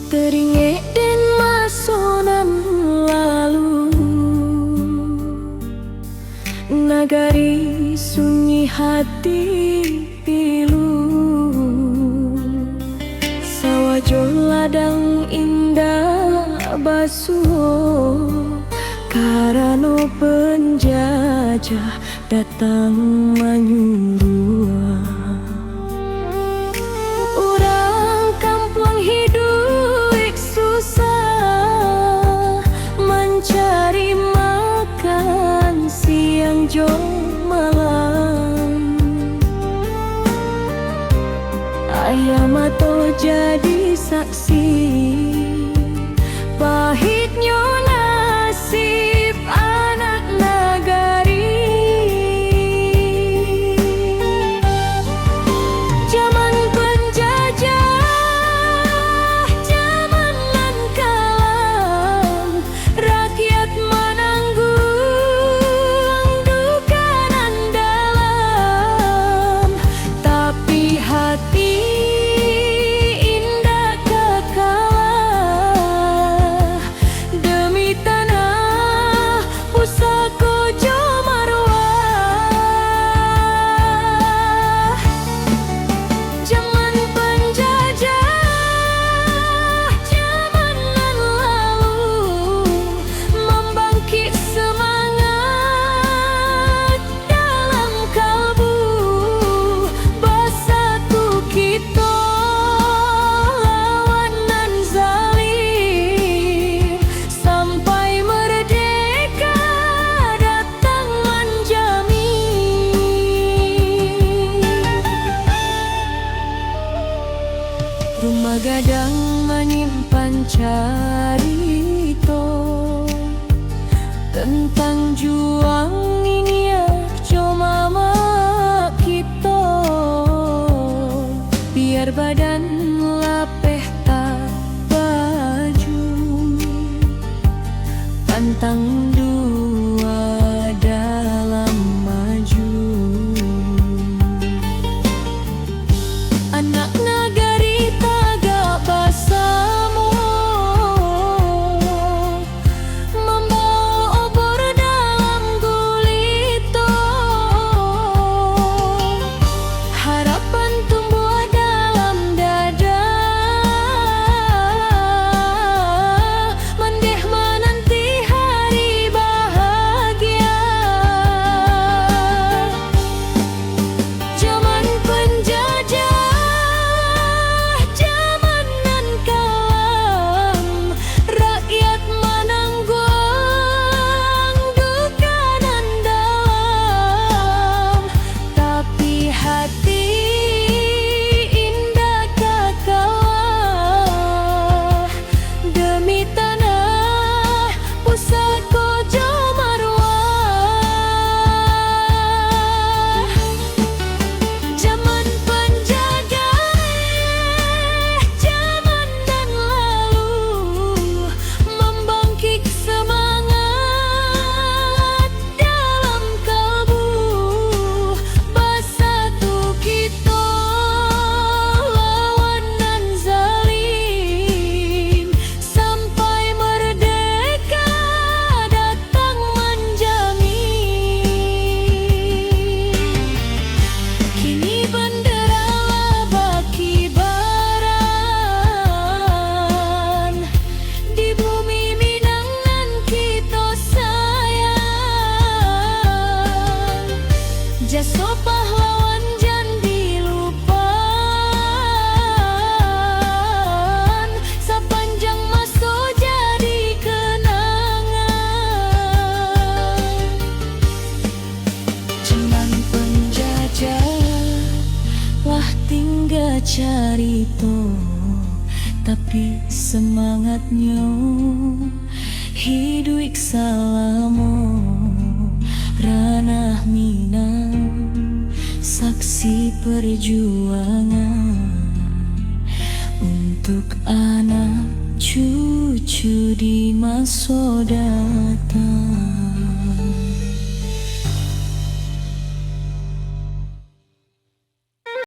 Teringat dan masonan lalu, nagari sunyi hati pilu, sawajo ladang indah basuh, karano penjajah datang menyuruh. Orang kampung hidup susah, mencari makan siang jo malam. Ayam atau jadi saksi pahitnya nasib anak nagari. Zaman penjajah, zaman nan kalam, rakyat menanggung duka nan dalam, tapi hati indah kekalah demi tanah pusaka jo marwah. Zaman penjajah, zaman nan lalu, membangkit semangat dalam kalbu, bersatu kita lawan nan zalim, sampai merdeka datang menjamin. Rumah gadang menyimpan carito tentang juang ini cuma mak kita, biar badan lapeh tak baju, pantang dua dalam maju. Anak nagari tagak basamu, membawa obor dalam guli, tapi semangatnya hidup salamo ranah Minang, saksi perjuangan untuk anak cucu di masa datang.